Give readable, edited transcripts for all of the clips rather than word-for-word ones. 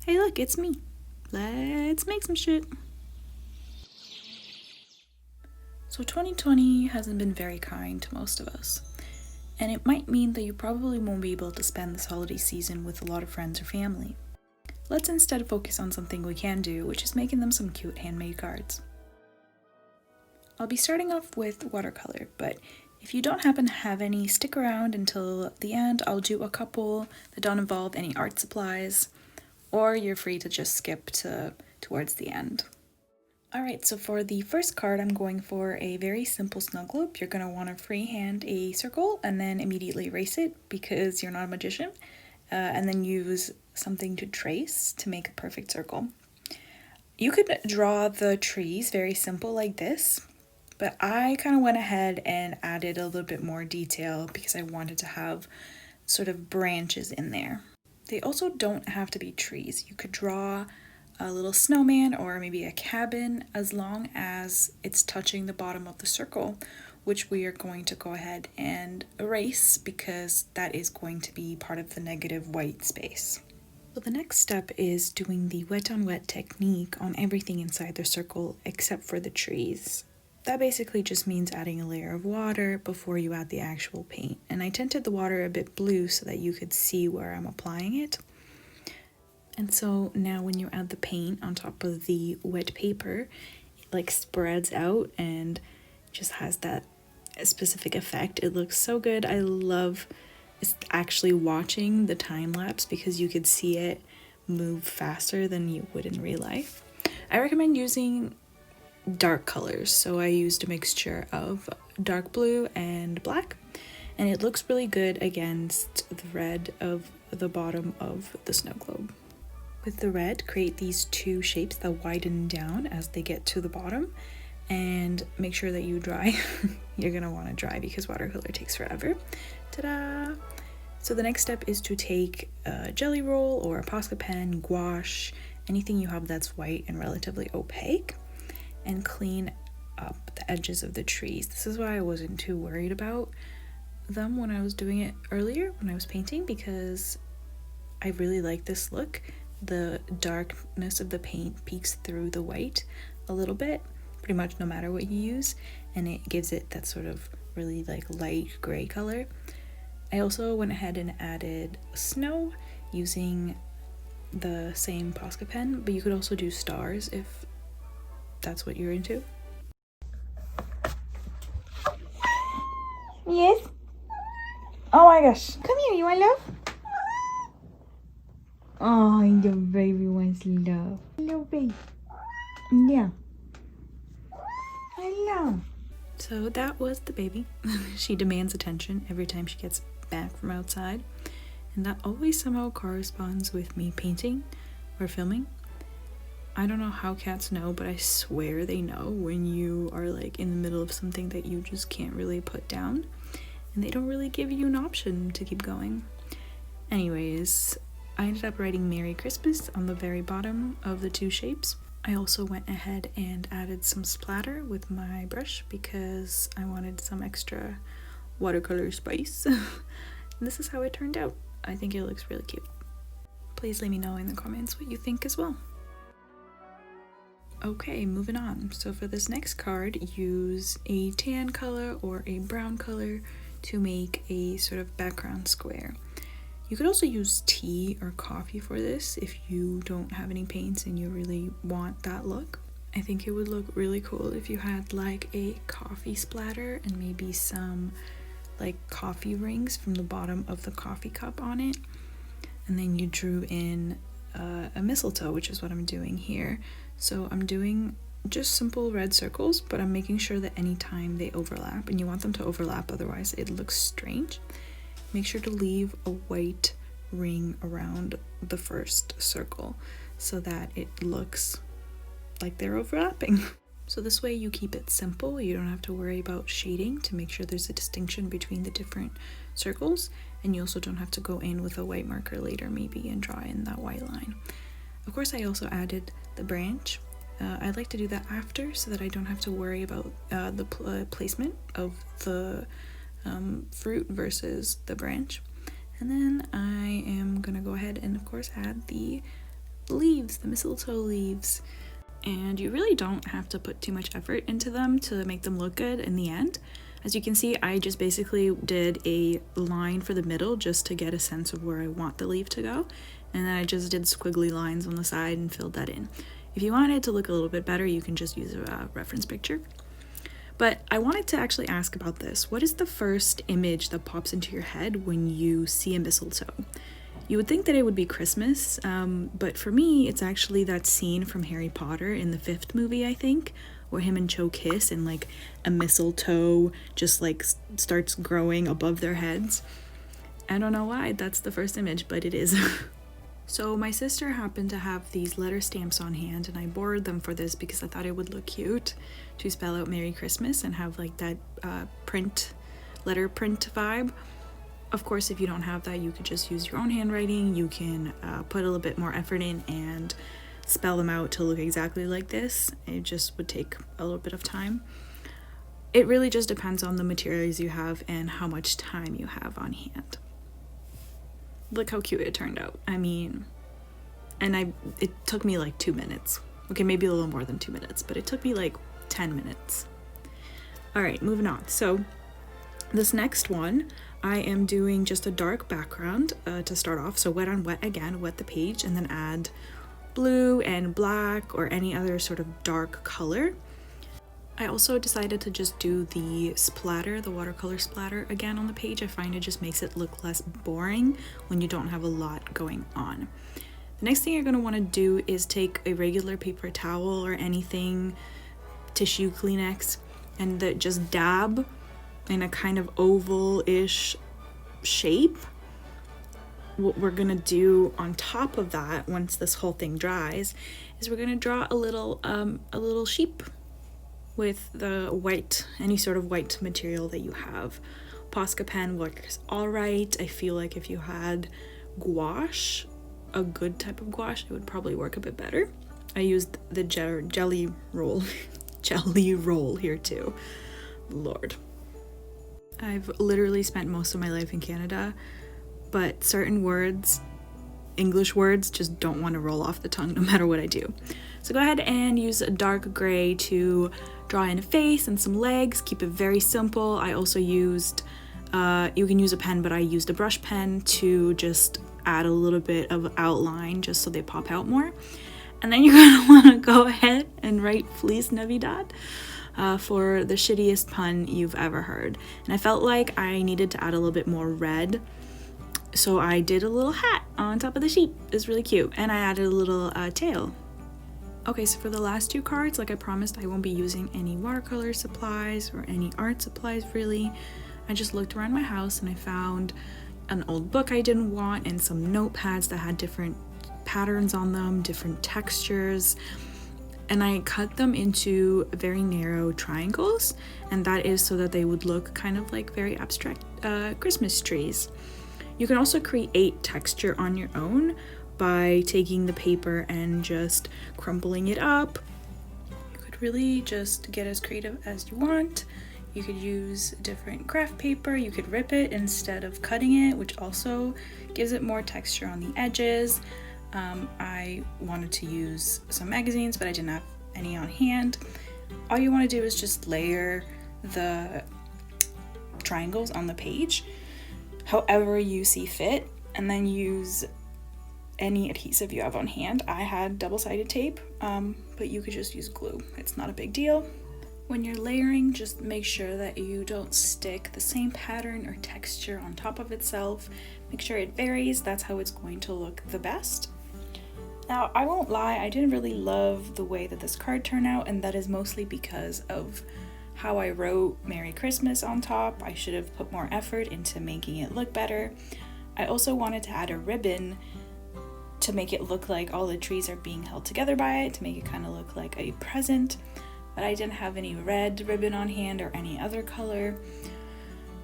Hey look, it's me. Let's make some shit. So 2020 hasn't been very kind to most of us, and it might mean that you probably won't be able to spend this holiday season with a lot of friends or family. Let's instead focus on something we can do, which is making them some cute handmade cards. I'll be starting off with watercolor, but if you don't happen to have any, stick around until the end. I'll do a couple that don't involve any art supplies, or you're free to just skip towards the end. Alright, so for the first card, I'm going for a very simple snug globe. You're going to want to freehand a circle and then immediately erase it because you're not a magician, and then use something to trace to make a perfect circle. You could draw the trees very simple like this, but I kind of went ahead and added a little bit more detail because I wanted to have sort of branches in there. They also don't have to be trees. You could draw a little snowman or maybe a cabin as long as it's touching the bottom of the circle, which we are going to go ahead and erase because that is going to be part of the negative white space. So the next step is doing the wet on wet technique on everything inside the circle except for the trees. That basically just means adding a layer of water before you add the actual paint. And I tinted the water a bit blue so that you could see where I'm applying it. And so now when you add the paint on top of the wet paper, it like spreads out and just has that specific effect. It looks so good. I love actually watching the time lapse because you could see it move faster than you would in real life. I recommend using dark colors, so I used a mixture of dark blue and black, and it looks really good against the red of the bottom of the snow globe. With the red, create these two shapes that widen down as they get to the bottom, and make sure that you dry. You're gonna want to dry because watercolor takes forever. Ta-da! So the next step is to take a jelly roll or a Posca pen, gouache, anything you have that's white and relatively opaque, and clean up the edges of the trees. This is why I wasn't too worried about them when I was doing it earlier when I was painting, because I really like this look. The darkness of the paint peeks through the white a little bit, pretty much no matter what you use, and it gives it that sort of really like light gray color. I also went ahead and added snow using the same Posca pen, but you could also do stars if that's what you're into. Yes? Oh my gosh. Come here, you want love? Oh, the baby wants love. Hello, baby. Yeah. Hello. So that was the baby. She demands attention every time she gets back from outside, and that always somehow corresponds with me painting or filming. I don't know how cats know, but I swear they know when you are like in the middle of something that you just can't really put down, and they don't really give you an option to keep going. Anyways, I ended up writing Merry Christmas on the very bottom of the two shapes. I also went ahead and added some splatter with my brush because I wanted some extra watercolor spice. And this is how it turned out. I think it looks really cute. Please let me know in the comments what you think as well. Okay, moving on. So for this next card, use a tan color or a brown color to make a sort of background square. You could also use tea or coffee for this if you don't have any paints and you really want that look. I think it would look really cool if you had like a coffee splatter and maybe some like coffee rings from the bottom of the coffee cup on it. And then you drew in a mistletoe, which is what I'm doing here. So I'm doing just simple red circles, but I'm making sure that anytime they overlap, and you want them to overlap, otherwise it looks strange, make sure to leave a white ring around the first circle so that it looks like they're overlapping. So this way you keep it simple. You don't have to worry about shading to make sure there's a distinction between the different circles, and you also don't have to go in with a white marker later maybe and draw in that white line. Of course, I also added the branch. I like to do that after so that I don't have to worry about the placement of the fruit versus the branch. And then I am gonna go ahead and of course add the leaves, the mistletoe leaves. And you really don't have to put too much effort into them to make them look good in the end. As you can see, I just basically did a line for the middle just to get a sense of where I want the leaf to go. And then I just did squiggly lines on the side and filled that in. If you want it to look a little bit better, you can just use a reference picture. But I wanted to actually ask about this. What is the first image that pops into your head when you see a mistletoe? You would think that it would be Christmas, but for me, it's actually that scene from Harry Potter in the 5th movie, I think, where him and Cho kiss and like a mistletoe just like starts growing above their heads. I don't know why that's the first image, but it is. So my sister happened to have these letter stamps on hand, and I borrowed them for this because I thought it would look cute to spell out Merry Christmas and have like that letter print vibe. Of course, if you don't have that, you could just use your own handwriting. You can put a little bit more effort in and spell them out to look exactly like this. It just would take a little bit of time. It really just depends on the materials you have and how much time you have on hand. Look how cute it turned out. I mean, and it took me like 2 minutes. Okay, maybe a little more than 2 minutes, but it took me like 10 minutes. All right, moving on. So this next one, I am doing just a dark background to start off. So wet on wet again, wet the page, and then add blue and black or any other sort of dark color. I also decided to just do the splatter, the watercolor splatter again on the page. I find it just makes it look less boring when you don't have a lot going on. The next thing you're going to want to do is take a regular paper towel or anything, tissue, Kleenex, and just dab in a kind of oval-ish shape. What we're going to do on top of that, once this whole thing dries, is we're going to draw a little sheep with the white, any sort of white material that you have. Posca pen works all right. I feel like if you had gouache, a good type of gouache, it would probably work a bit better. I used the jelly roll here too. Lord. I've literally spent most of my life in Canada, but certain words, English words, just don't want to roll off the tongue no matter what I do. So go ahead and use a dark gray to draw in a face and some legs. Keep it very simple. I also used, you can use a pen, but I used a brush pen to just add a little bit of outline just so they pop out more. And then you're gonna wanna go ahead and write Feliz Navidad for the shittiest pun you've ever heard. And I felt like I needed to add a little bit more red, so I did a little hat on top of the sheep. It's really cute. And I added a little tail. Okay, so for the last 2 cards, like I promised, I won't be using any watercolor supplies or any art supplies really. I just looked around my house and I found an old book I didn't want and some notepads that had different patterns on them, different textures. And I cut them into very narrow triangles, and that is so that they would look kind of like very abstract Christmas trees. You can also create texture on your own by taking the paper and just crumpling it up. You could really just get as creative as you want. You could use different craft paper. You could rip it instead of cutting it, which also gives it more texture on the edges. I wanted to use some magazines, but I didn't have any on hand. All you want to do is just layer the triangles on the page however you see fit, and then use any adhesive you have on hand. I had double-sided tape, but you could just use glue. It's not a big deal. When you're layering, just make sure that you don't stick the same pattern or texture on top of itself. Make sure it varies. That's how it's going to look the best. Now, I won't lie, I didn't really love the way that this card turned out, and that is mostly because of how I wrote Merry Christmas on top. I should have put more effort into making it look better. I also wanted to add a ribbon to make it look like all the trees are being held together by it, to make it kind of look like a present, but I didn't have any red ribbon on hand or any other color.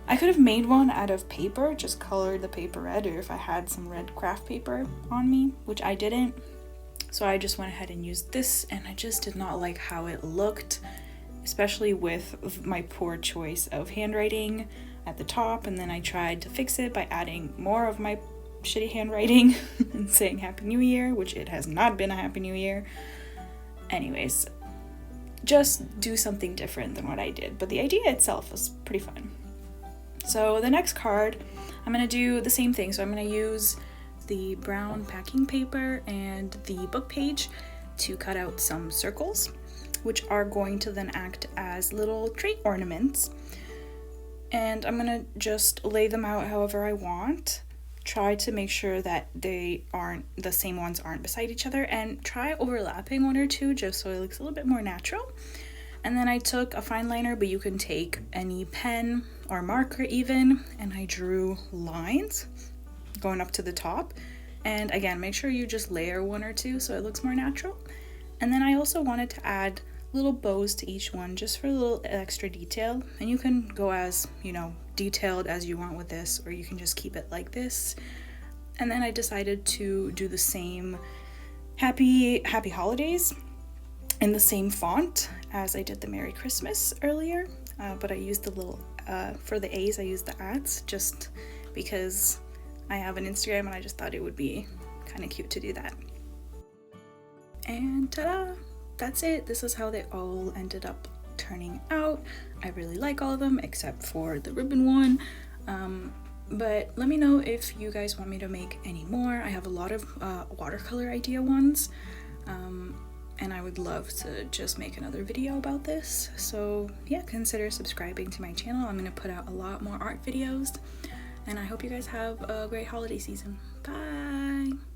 I could have made one out of paper, just colored the paper red, or if I had some red craft paper on me, which I didn't. So I just went ahead and used this, and I just did not like how it looked, especially with my poor choice of handwriting at the top. And then I tried to fix it by adding more of my shitty handwriting and saying Happy New Year, which it has not been a Happy New Year. Anyways, just do something different than what I did, but the idea itself was pretty fun. So the next card, I'm going to do the same thing. So I'm going to use the brown packing paper and the book page to cut out some circles, which are going to then act as little tray ornaments. And I'm going to just lay them out however I want. Try to make sure that the same ones aren't beside each other, and try overlapping one or two just so it looks a little bit more natural. And then I took a fine liner, but you can take any pen or marker even, and I drew lines going up to the top. And again, make sure you just layer one or two so it looks more natural. And then I also wanted to add little bows to each one just for a little extra detail, and you can go as, you know, detailed as you want with this, or you can just keep it like this. And then I decided to do the same happy holidays in the same font as I did the Merry Christmas earlier, but I used the little for the A's I used the ats just because I have an Instagram and I just thought it would be kind of cute to do that. And ta-da! That's it. This is how they all ended up turning out. I really like all of them except for the ribbon one. But let me know if you guys want me to make any more. I have a lot of watercolor idea ones, and I would love to just make another video about this. So yeah, consider subscribing to my channel. I'm gonna put out a lot more art videos, and I hope you guys have a great holiday season. Bye!